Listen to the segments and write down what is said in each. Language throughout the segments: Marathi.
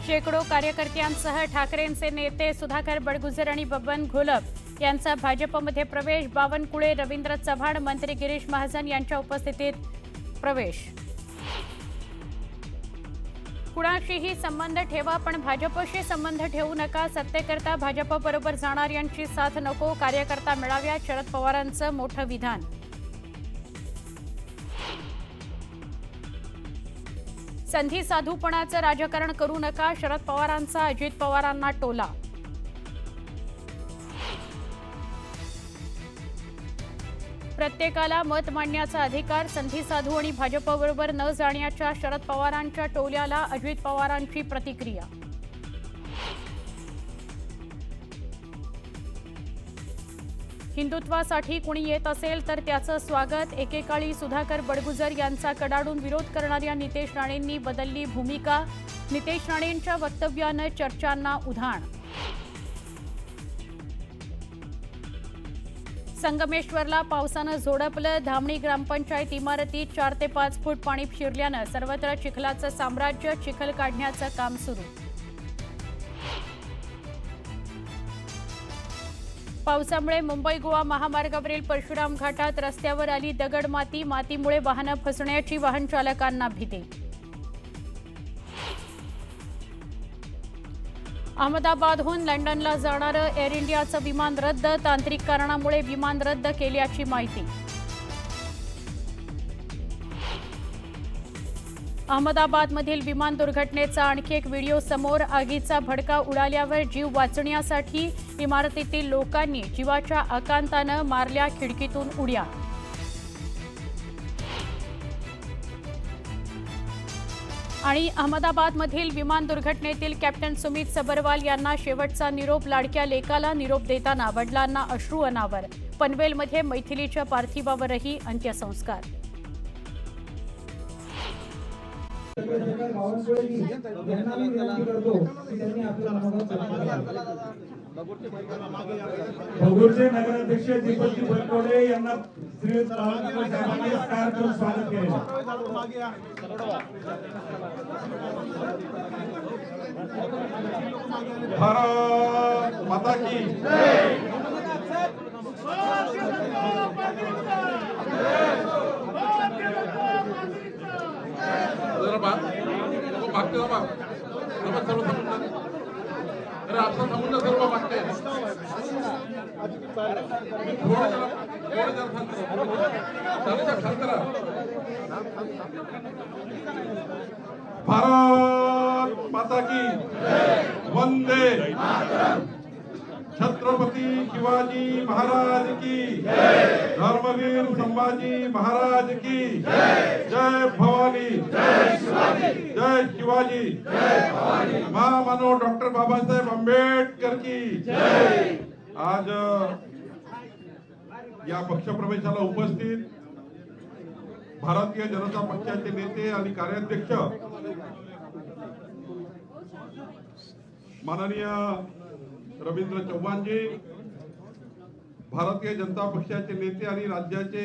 शेकडो कार्यकर्त्यांसह ठाकरेंचे नेते सुधाकर बडगुजर आणि बबन घोलप यांचा भाजपमध्ये प्रवेश। बावनकुळे, रवींद्र चव्हाण, मंत्री गिरीश महाजन यांच्या उपस्थितीत प्रवेश। कुणाशीही संबंध ठेवा पण भाजपशी संबंध ठेवू नका। सत्तेकरता भाजपबरोबर जाणाऱ्यांची साथ नको। कार्यकर्ता मिळाव्या, शरद पवारांचं मोठं विधान। संधी साधूपणाचं राजकारण करू नका। शरद पवारांचा अजित पवारांना टोला। प्रत्येकाला मत मांडण्याचा अधिकार। संधी साधू आणि भाजपबरोबर न जाण्याच्या शरद पवारांच्या टोल्याला अजित पवारांची प्रतिक्रिया। हिंदुत्वासाठी कुणी येत असेल तर त्याचं स्वागत। एकेकाळी सुधाकर बडगुजर यांचा कडाडून विरोध करणाऱ्या नितेश राणेंनी बदलली भूमिका। नितेश राणेंच्या वक्तव्यानं चर्चांना उधाण। संगमेश्वरला पावसानं झोडपलं। धामणी ग्रामपंचायत इमारतीत 4 ते 5 फूट पाणी शिरल्यानं सर्वत्र चिखलाचं साम्राज्य। चिखल काढण्याचं काम सुरू। पावसामुळे मुंबई गोवा महामार्गावरील परशुराम घाटात रस्त्यावर आली दगडमाती। मातीमुळे वाहनं फसण्याची वाहन चालकांना भीती। अहमदाबादहून लंडनला जाणारं एअर इंडियाचं विमान रद्द। तांत्रिक कारणामुळे विमान रद्द केल्याची माहिती। अहमदाबादमधील विमान दुर्घटनेचा आणखी एक व्हिडिओ समोर। आगीचा भडका उडाल्यावर जीव वाचण्यासाठी इमारतीतील लोकांनी जीवाच्या आकांतानं मारल्या खिडकीतून उड्या। आणि अहमदाबादमधील विमान दुर्घटनेतील कॅप्टन सुमित सबरवाल यांना शेवटचा निरोप। लाडक्या लेकाला निरोप देताना वडिलांना अश्रू अनावर। पनवेलमध्ये मैथिलीच्या पार्थिवावरही अंत्यसंस्कार। भगूरचे नगराध्यक्ष दीपकजी बलकवडे यांना श्री साहेबांनी कार करून स्वागत केले। भारत माता की जय। मागते अरे आपसा थांबून सर्व मागते भारत माता की वंदे छत्रपती शिवाजी महाराज की धर्मवीर संभाजी महाराज की जय भवानी जय शिवाजी महामानव डॉक्टर बाबासाहेब आंबेडकर की आज या पक्षप्रवेशाला उपस्थित भारतीय जनता पक्षाचे नेते आणि कार्याध्यक्ष माननीय रवींद्र चव्हाणजी, भारतीय जनता पक्षाचे नेते आणि राज्याचे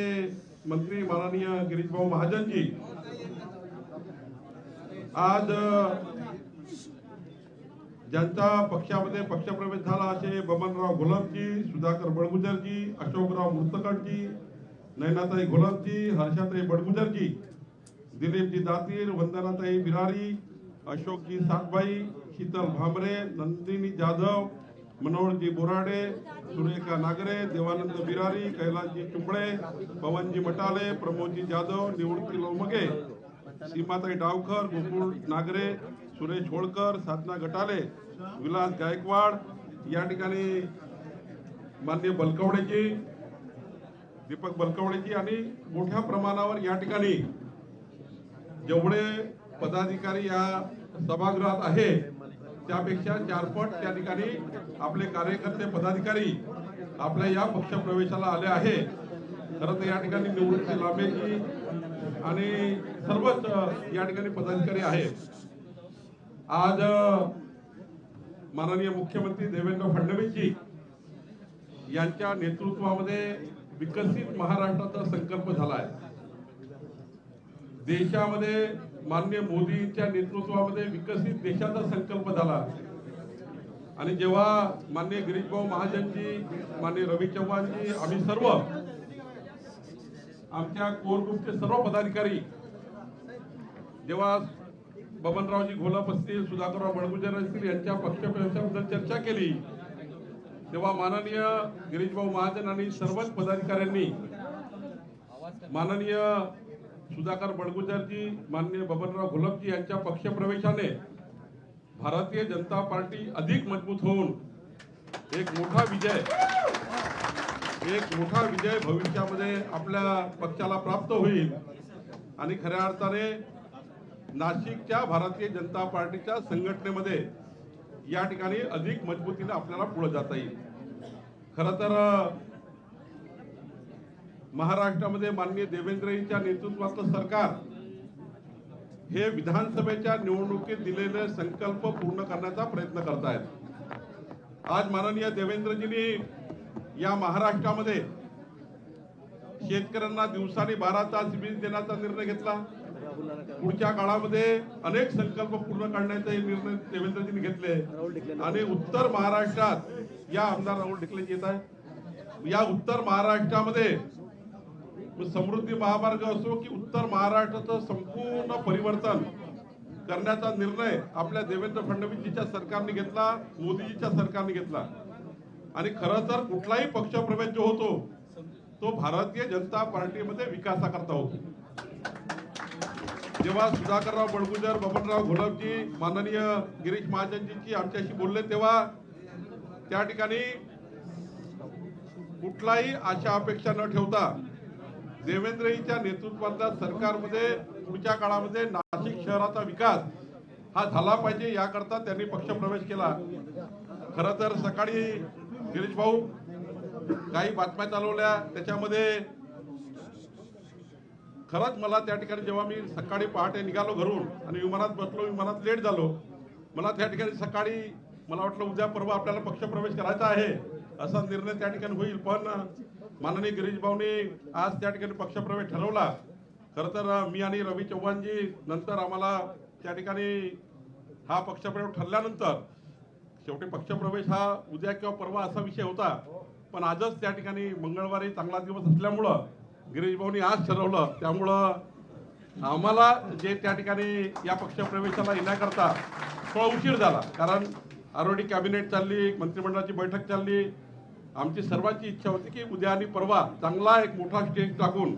मंत्री माननीय गिरीशभाऊ महाजनजी, आज ज्यांचा पक्षामध्ये पक्षप्रवेश झाला असे बबनराव घोलपजी, सुधाकर बडगुजरजी, अशोकराव मुर्तकटजी, नयनाताई घोलपजी, हर्षाताई बडगुजरजी, दिलीपजी दातीर, वंदनाताई बिरारी, अशोकजी सातबाई, शीतल भामरे, नंदिनी जाधव, मनोहरजी बोराडे, सुरेखा नागरे, देवानंद बिरारी, कैलासजी चुंबळे, पवनजी मटाले, प्रमोदजी जाधव, निवृत्ती लोमगे, सीमाताई डावकर, गोकुळ नागरे, सुरेश होळकर, साधना गटाले, विलास गायकवाड, या ठिकाणी माननीय बलकवडेजी, दीपक बलकवडेजी आणि मोठ्या प्रमाणावर या ठिकाणी जेवढे पदाधिकारी या सभागृहात आहे त्यापेक्षा 4 पट त्या ठिकाणी आपले कार्यकर्ते पदाधिकारी आपल्या या पक्ष प्रवेशाला आले आहे। खरं तर या ठिकाणी निवृत्ती लांबेजी आणि सर्वच या ठिकाणी पदाधिकारी आहेत। आज माननीय मुख्यमंत्री देवेंद्र फडणवीसजी यांच्या नेतृत्वामध्ये विकसित महाराष्ट्राचा संकल्प झाला आहे। देशामध्ये माननीय मोदींच्या नेतृत्वामध्ये विकसित देशाचा संकल्प झाला आणि जेव्हा माननीय गिरीशभाऊ महाजनजी, माननीय रवी चव्हाणजी, आम्ही सर्व आमच्या कोर ग्रुपचे सर्व पदाधिकारी जेव्हा बबनरावजी घोलप असतील, सुधाकरराव बडगुजर असतील यांच्या पक्षप्रवेशाबद्दल चर्चा केली, तेव्हा माननीय गिरीशभाऊ महाजन आणि सर्वच पदाधिकाऱ्यांनी माननीय सुधाकर बडगुजरजी, माननीय बबनराव घोलपजी यांच्या पक्षप्रवेशाने भारतीय जनता पार्टी अधिक मजबूत होऊन एक मोठा विजय भविष्यामध्ये आपल्या पक्षाला प्राप्त होईल आणि खऱ्या अर्थाने नाशिकच्या भारतीय जनता पार्टीच्या संघटनेमध्ये या ठिकाणी अधिक मजबूतीने आपल्याला पुढे जाता येईल। खरं तर महाराष्ट्रामध्ये माननीय देवेंद्रजींच्या नेतृत्वाचं सरकार हे विधानसभेच्या निवडणुकीत दिलेले संकल्प पूर्ण करण्याचा प्रयत्न करत आहेत। आज माननीय देवेंद्रजींनी या महाराष्ट्रामध्ये शेतकऱ्यांना दिवसानी 12 तास वीज देण्याचा निर्णय घेतला। पुढच्या काळामध्ये अनेक संकल्प पूर्ण करण्याचे निर्णय देवेंद्रजींनी घेतले आणि उत्तर महाराष्ट्रात या आमदार राहुल ढिकलेजी येत आहे, या उत्तर महाराष्ट्रामध्ये समृद्धी महामार्ग असो की उत्तर महाराष्ट्राचं संपूर्ण परिवर्तन करण्याचा निर्णय आपल्या देवेंद्र फडणवीसजीच्या सरकारने घेतला, मोदीजीच्या सरकारने घेतला। आणि खरं तर कुठलाही पक्षप्रवेश जो होतो तो भारतीय जनता पार्टीमध्ये विकासाकरता होतो। जेव्हा सुधाकरराव बडगुजर, बबनराव घोलपजी, माननीय गिरीश महाजनजी आमच्याशी बोलले तेव्हा त्या ठिकाणी कुठलाही आशा अपेक्षा न ठेवता देवेंद्रजींच्या नेतृत्वातल्या सरकारमध्ये पुढच्या काळामध्ये नाशिक शहराचा विकास हा झाला पाहिजे याकरता त्यांनी पक्षप्रवेश केला। खरं तर सकाळी गिरीश भाऊ काही बातम्या चालवल्या, त्याच्यामध्ये खरंच मला त्या ठिकाणी जेव्हा मी सकाळी पहाटे निघालो घरून आणि विमानात बसलो, विमानात लेट झालो, मला त्या ठिकाणी सकाळी मला वाटलं उद्या परवा आपल्याला पक्षप्रवेश करायचा आहे असा निर्णय त्या ठिकाणी होईल, पण माननीय गिरीश भाऊनी आज त्या ठिकाणी पक्षप्रवेश ठरवला। खरं तर मी आणि रवी चव्हाणजी नंतर आम्हाला त्या ठिकाणी हा पक्षप्रवेश ठरल्यानंतर शेवटी पक्षप्रवेश हा उद्या किंवा परवा असा विषय होता, पण आजच त्या ठिकाणी मंगळवारी चांगला दिवस असल्यामुळं गिरीश भाऊनी आज ठरवलं, त्यामुळं आम्हाला जे त्या ठिकाणी या पक्षप्रवेशाला येण्याकरता थोडा उशीर झाला, कारण ऑलरेडी कॅबिनेट चालली, मंत्रिमंडळाची बैठक चालली। आमची सर्वांची इच्छा होती की उद्या आणि परवा चांगला एक मोठा स्टेज टाकून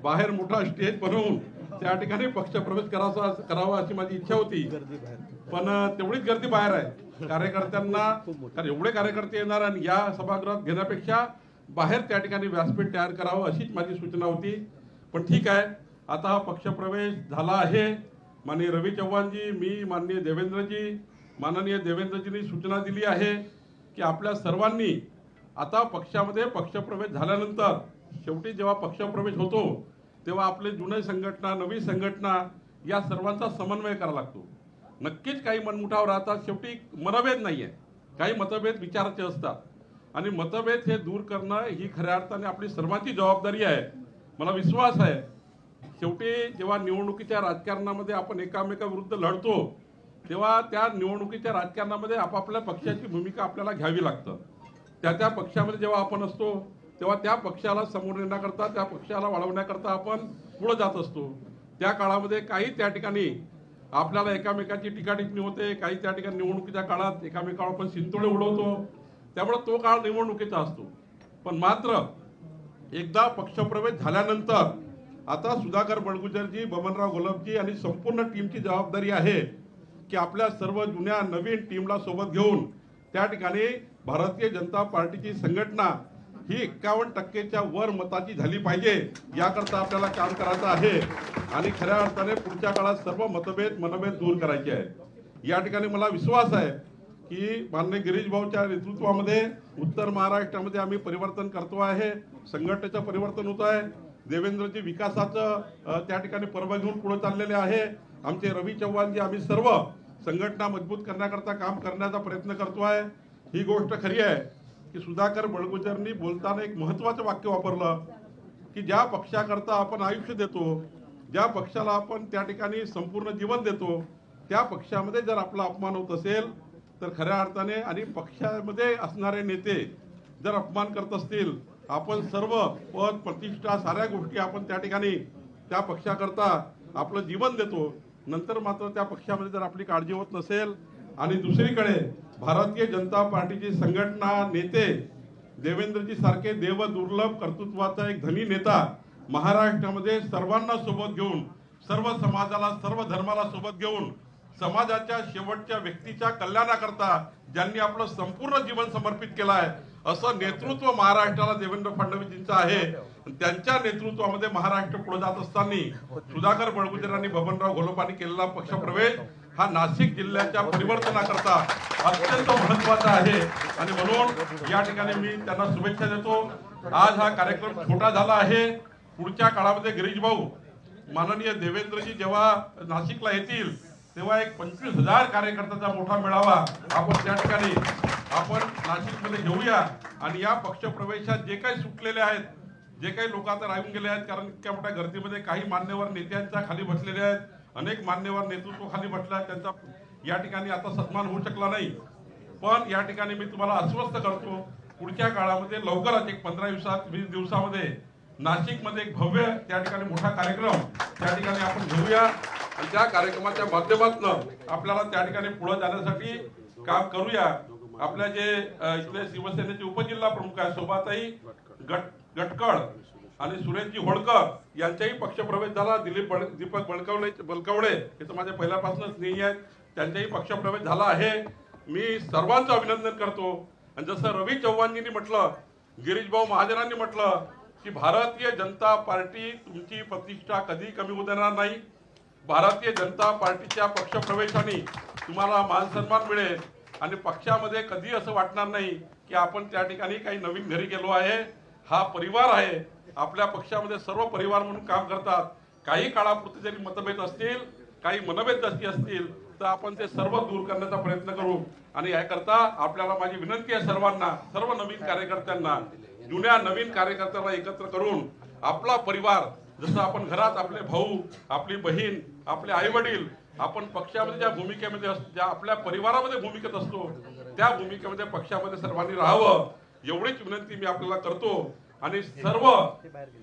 बाहेर मोठा स्टेज बनवून त्या ठिकाणी पक्षप्रवेश करावा अशी माझी इच्छा होती, पण तेवढीच गर्दी बाहेर आहे कार्यकर्त्यांना, कारण एवढे कार्यकर्ते येणार आणि या सभागृहात घेण्यापेक्षा बाहेर त्या ठिकाणी व्यासपीठ तयार करावं अशीच माझी सूचना होती। पण ठीक आहे, आता हा पक्षप्रवेश झाला आहे। माननीय रवी चव्हाणजी, मी, माननीय देवेंद्रजी, माननीय देवेंद्रजींनी सूचना दिली आहे की आपल्या सर्वांनी आता पक्षामध्ये पक्षप्रवेश झाल्यानंतर शेवटी जेव्हा पक्षप्रवेश होतो तेव्हा आपले जुने संघटना, नवी संघटना या सर्वांचा समन्वय करावा लागतो। नक्कीच काही मनमुठाव राहतात, शेवटी मतभेद नाहीये, काही मतभेद विचाराचे असतात आणि मतभेद हे दूर करणं ही खऱ्या अर्थाने आपली सर्वांची जबाबदारी आहे। मला विश्वास आहे शेवटी जेव्हा निवडणुकीच्या राजकारणामध्ये आपण एकामेकाविरुद्ध लढतो तेव्हा त्या निवडणुकीच्या राजकारणामध्ये आपापल्या पक्षाची भूमिका आपल्याला घ्यावी लागतं। त्या पक्षामध्ये जेव्हा आपण असतो तेव्हा त्या पक्षाला समोर नेण्याकरता, त्या पक्षाला वाढवण्याकरता आपण पुढे जात असतो। त्या काळामध्ये काही त्या ठिकाणी आपल्याला एकामेकाची टीकाटिप्पणी होते, काही त्या ठिकाणी निवडणुकीच्या काळात एकामेकावर आपण शिंतोडे उडवतो, त्यामुळे तो काळ निवडणुकीचा असतो। पण मात्र एकदा पक्षप्रवेश झाल्यानंतर आता सुधाकर बडगुजरजी, बबनराव घोलपजी आणि संपूर्ण टीमची जबाबदारी आहे की आपल्या सर्व जुन्या नवीन टीमला सोबत घेऊन त्या ठिकाणी भारतीय जनता पार्टीची संघटना ही 51% वर मताची झाली पाहिजे याकरता आपल्याला काम करायचं आहे आणि खऱ्या अर्थाने पुढच्या काळात सर्व मनभेद दूर करायचे आहे। या ठिकाणी मला विश्वास आहे की माननीय गिरीश भाऊच्या नेतृत्वामध्ये उत्तर महाराष्ट्रामध्ये आम्ही परिवर्तन करतो आहे, संघटनेचं परिवर्तन होत आहे। देवेंद्रजी विकासाचं त्या ठिकाणी पर्व घेऊन पुढे चाललेले आहे। आमचे रवी चव्हाणजी, आम्ही सर्व संघटना मजबूत करण्याकरता काम करण्याचा प्रयत्न करतो आहे। ही गोष्ट खरी आहे की सुधाकर बडगुजरनी बोलताना एक महत्त्वाचं वाक्य वापरलं की ज्या पक्षाकरता आपण आयुष्य देतो, ज्या पक्षाला आपण त्या ठिकाणी संपूर्ण जीवन देतो त्या पक्षामध्ये जर आपला अपमान होत असेल तर खऱ्या अर्थाने आणि पक्षामध्ये असणारे नेते जर अपमान करत असतील, आपण सर्व पद प्रतिष्ठा साऱ्या गोष्टी आपण त्या ठिकाणी त्या पक्षाकरता आपलं जीवन देतो, नंतर मात्र त्या पक्षामध्ये जर आपली काळजी होत नसेल आणि दुसरीकडे भारतीय जनता पार्टीची संघटना नेते देवेंद्रजी सारखे देव दुर्लभ कर्तृत्वाचा एक धनी नेता महाराष्ट्रामध्ये सर्वांना सोबत घेऊन सर्व समाजाला सर्व धर्माला सोबत घेऊन समाजाच्या शेवटच्या व्यक्तीच्या कल्याणाकरता ज्यांनी आपलं संपूर्ण जीवन समर्पित केलं आहे असं नेतृत्व महाराष्ट्राला देवेंद्र फडणवीसजींचं आहे. त्यांच्या नेतृत्वामध्ये महाराष्ट्र पुढे जात असताना सुधाकर बळगुजर आणि बबनराव घोलपांनी केलेला पक्षप्रवेश हा नाशिक जिल्ह्याच्या परिवर्तनाकरता अत्यंत महत्वाचा आहे आणि म्हणून या ठिकाणी मी त्यांना शुभेच्छा देतो. आज हा कार्यक्रम छोटा झाला आहे. पुढच्या काळामध्ये गिरीश भाऊ माननीय देवेंद्रजी जेव्हा नाशिकला येतील तेव्हा एक 25,000 कार्यकर्त्याचा मोठा मेळावा आपण त्या ठिकाणी आपण नाशिकमध्ये घेऊया आणि या पक्षप्रवेशात जे काही सुटलेले आहेत, जे काही लोक आता राहून गेले आहेत, कारण इतक्या मोठ्या गर्दीमध्ये काही मान्यवर नेत्यांच्या खाली बसलेले आहेत, अनेक मान्यवर नेतृत्व खाली बसले आहेत, त्यांचा या ठिकाणी आता सन्मान होऊ शकला नाही. पण या ठिकाणी मी तुम्हाला आश्वस्त करतो पुढच्या काळामध्ये लवकरच एक 15-20 दिवसामध्ये नाशिकमध्ये एक भव्य त्या ठिकाणी मोठा कार्यक्रम त्या ठिकाणी आपण घेऊया आणि त्या कार्यक्रमाच्या माध्यमातून आपल्याला त्या ठिकाणी पुढे जाण्यासाठी काम करूया. आपल्या जे इथले शिवसेनेचे उपजिल्हा प्रमुख आहे शोभाताई गटकळ आणि सुरेशजी होळकर यांचाही पक्षप्रवेश झाला. दीपक बलकवडे हे तर माझ्या पहिल्यापासूनच स्नेही आहेत, त्यांचाही पक्षप्रवेश झाला आहे. मी सर्वांचं अभिनंदन करतो. आणि जसं रवी चव्हाणजींनी म्हटलं, गिरीश भाऊ महाजनांनी म्हटलं की भारतीय जनता पार्टी तुमची प्रतिष्ठा कधी कमी होऊ देणार नाही. भारतीय जनता पार्टीच्या पक्षप्रवेशाने तुम्हाला मान सन्मान मिळेल आणि पक्षामध्ये कधी असं वाटणार नाही की आपण त्या ठिकाणी काही नवीन घरी गेलो आहे. हा परिवार आहे. आपल्या पक्षामध्ये सर्व परिवार म्हणून काम करतात. काही काळापुरते जरी मतभेद असतील, काही मनभेद जास्ती असतील तर आपण ते सर्व दूर करण्याचा प्रयत्न करू. आणि याकरता आपल्याला माझी विनंती आहे सर्वांना, सर्व नवीन कार्यकर्त्यांना, जुन्या नवीन कार्यकर्त्यांना एकत्र करून आपला परिवार जसं आपण घरात आपले भाऊ, आपली बहीण, आपले आई वडील, आपण पक्षामध्ये ज्या भूमिकेमध्ये ज्या आपल्या परिवारामध्ये भूमिकेत असतो त्या भूमिकेमध्ये पक्षामध्ये सर्वांनी राहावं एवढीच विनंती मी आपल्याला करतो. आणि सर्व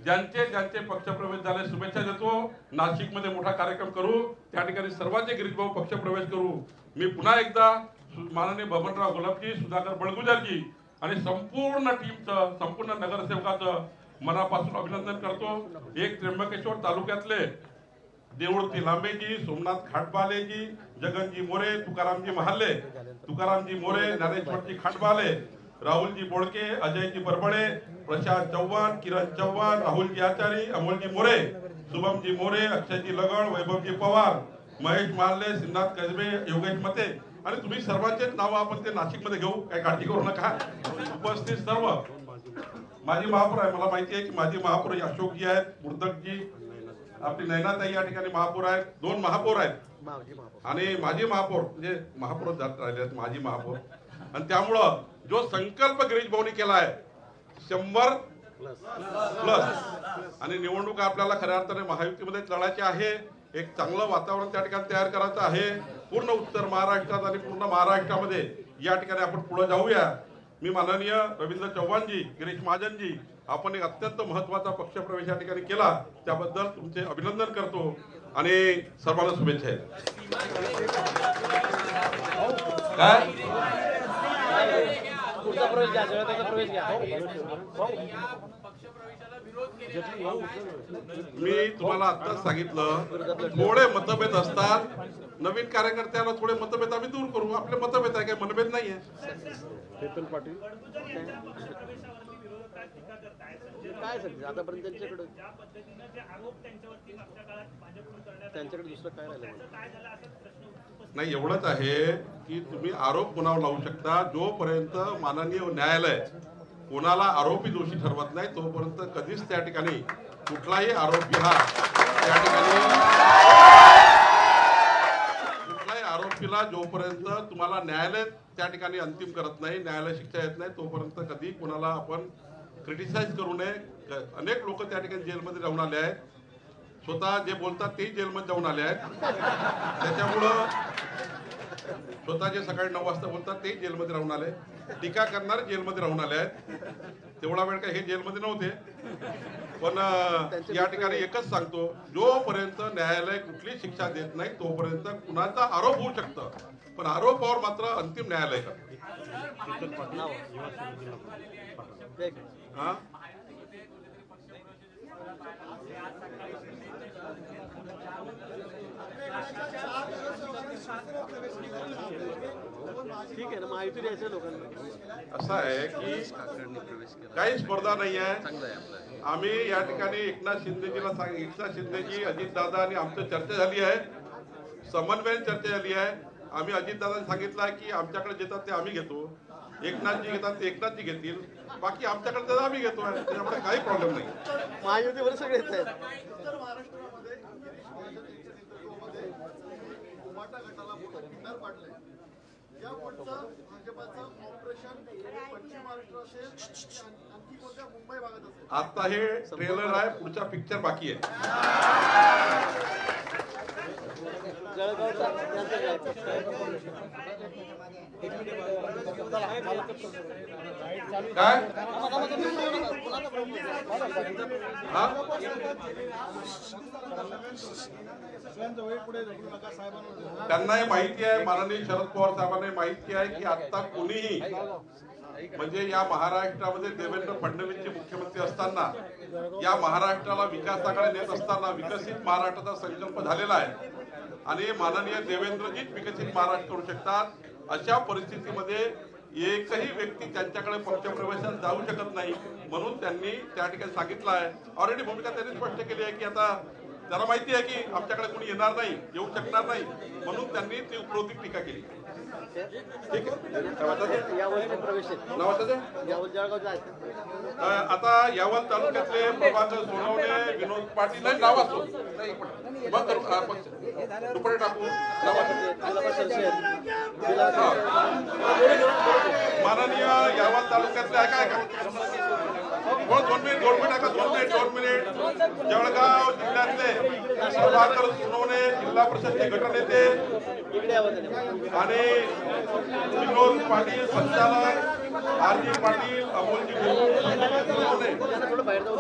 ज्यांचे पक्षप्रवेश झाले शुभेच्छा देतो. नाशिकमध्ये मोठा कार्यक्रम करू, त्या ठिकाणी सर्वांचे गिरीश भाऊ पक्षप्रवेश करू. मी पुन्हा एकदा माननीय बबनराव घोलपजी, सुधाकर बळगुजरजी आणि संपूर्ण टीमचं, संपूर्ण नगरसेवकाचं मनापासून अभिनंदन करतो. एक त्र्यंबकेश्वर तालुक्यातले देऊळती लांबेजी, सोमनाथ खाटबालेजी, जगनजी मोरे, तुकारामजी महाले, तुकारामजी मोरे, ज्ञानेश्वरजी खाटबाले, राहुलजी बोडके, अजयजी बरबडे, प्रशांत चव्हाण, किरण चव्हाण, राहुलजी आचारी, अमोलजी मोरे, शुभमजी मोरे, अक्षयजी लगड, वैभवजी पवार, महेश मार्ले, सिद्धार्थ कसबे, योगेश मते आणि तुम्ही सर्वांचेच नाव आपण ते नाशिकमध्ये घेऊ, काही काळजी करू नका. उपस्थित सर्व माजी महापौर आहे, मला माहिती आहे की माजी महापौर अशोकजी आहेत, मुर्दकजी, आपली नैनाताई या ठिकाणी महापौर आहेत, 2 महापौर आहेत आणि माजी महापौर म्हणजे महापौर जात राहिले आहेत, माजी महापौर. आणि त्यामुळं जो संकल्प गिरीश भाऊनी केला आहे 100+ आणि निवडणूक आपल्याला खऱ्या अर्थाने महायुतीमध्ये लढायची आहे. एक चांगलं वातावरण त्या ठिकाणी तयार करायचं आहे. पूर्ण उत्तर महाराष्ट्रात आणि पूर्ण महाराष्ट्रामध्ये या ठिकाणी आपण पुढे जाऊया. मी माननीय रवींद्र चव्हाणजी, गिरीश महाजनजी, आपण एक अत्यंत महत्वाचा पक्षप्रवेश या ठिकाणी केला त्याबद्दल तुमचे अभिनंदन करतो आणि सर्वांना शुभेच्छा आहेत. काय मी तुम्हाला आताच सांगितलं, थोडे मतभेद असतात. नवीन कार्यकर्त्याला थोडे मतभेद आम्ही दूर करू. आपले मतभेद आहे, काही मनभेद नाहीये. पाटील काय सांगते आतापर्यंत त्यांच्याकडे दुसरं काय राहिलं नाही. एवढंच आहे की तुम्ही आरोप कुणावर लावू शकता. जोपर्यंत माननीय न्यायालय कोणाला आरोपी दोषी ठरवत नाही तोपर्यंत कधीच त्या ठिकाणी कुठलाही आरोपी हा त्या ठिकाणी कुठलाही आरोपीला जोपर्यंत तुम्हाला न्यायालय त्या ठिकाणी अंतिम करत नाही, न्यायालय शिक्षा येत नाही तोपर्यंत कधी कोणाला आपण क्रिटिसाइज करू नये. अनेक लोक त्या ठिकाणी जेलमध्ये राहून आले आहेत. स्वतः जे बोलतात तेही जेलमध्ये जाऊन आले आहेत. त्याच्यामुळं स्वतः जे सकाळी 9 वाजता बोलतात तेही जेलमध्ये राहून आले. टीका करणारे जेलमध्ये राहून आले आहेत. तेवढा वेळ काय हे जेलमध्ये नव्हते. पण या ठिकाणी एकच सांगतो, जोपर्यंत न्यायालय कुठली शिक्षा देत नाही तोपर्यंत कुणाचा आरोप होऊ शकतं, पण आरोपावर मात्र अंतिम न्यायालय करतं. हा ठीक आहे ना, माहिती द्यायचं लोकांना. असं आहे की काही स्पर्धा नाही आहे. आम्ही या ठिकाणी एकनाथ शिंदेजी, अजितदादा आणि आमचं चर्चा झाली आहे. समन्वयाने चर्चा झाली आहे. आम्ही अजितदादांनी सांगितलं आहे की आमच्याकडे देतात ते आम्ही घेतो, एकनाथजी घेतात ते एकनाथजी घेतील, बाकी आमच्याकडे तर आम्ही घेतो. त्याच्यामुळे काही प्रॉब्लेम नाही. महायुतीवर सगळे येत आहेत. आता हे ट्रेलर आहे, पुढचा पिक्चर बाकी आहे. जळगावचा त्यांचं काय हा त्यांनाही माहिती आहे, माननीय शरद पवार साहेबांना माहिती आहे की आता कोणीही म्हणजे या महाराष्ट्रामध्ये देवेंद्र फडणवीसचे मुख्यमंत्री असताना, या महाराष्ट्राला विकासाकडे नेत असताना विकसित महाराष्ट्राचा संकल्प झालेला आहे आणि माननीय देवेंद्रजीच विकसित महाराष्ट्र करू शकतात. अशा परिस्थितीमध्ये एकही व्यक्ती त्यांच्याकडे पक्षप्रवेशात जाऊ शकत नाही. म्हणून त्यांनी त्या ठिकाणी सांगितलं आहे, ऑलरेडी भूमिका त्यांनी स्पष्ट केली आहे की आता त्यांना माहिती आहे की आमच्याकडे कोणी येणार नाही, येऊ शकणार नाही, म्हणून त्यांनी ती उपरोधिक टीका केली. ठीक आहे, यावर प्रवेश आहेत. नावाचं यावर जळगावचं आहे. आता यावल तालुक्यातले प्रभाकर सोनवणे, विनोद पाटील नाही नाव असो नाही बंद करू दुपारी टाकू माननीय यावल तालुक्यातले आहे काय का 2 मिनिट जळगाव जिल्ह्यातले प्रभाकर सोनवणे, जिल्हा परिषदचे गटनेते आणि विनोद पाटील संचालक, आरजी पाटील, अमोलजी सोनवणे. थोडं बाहेर जाऊ.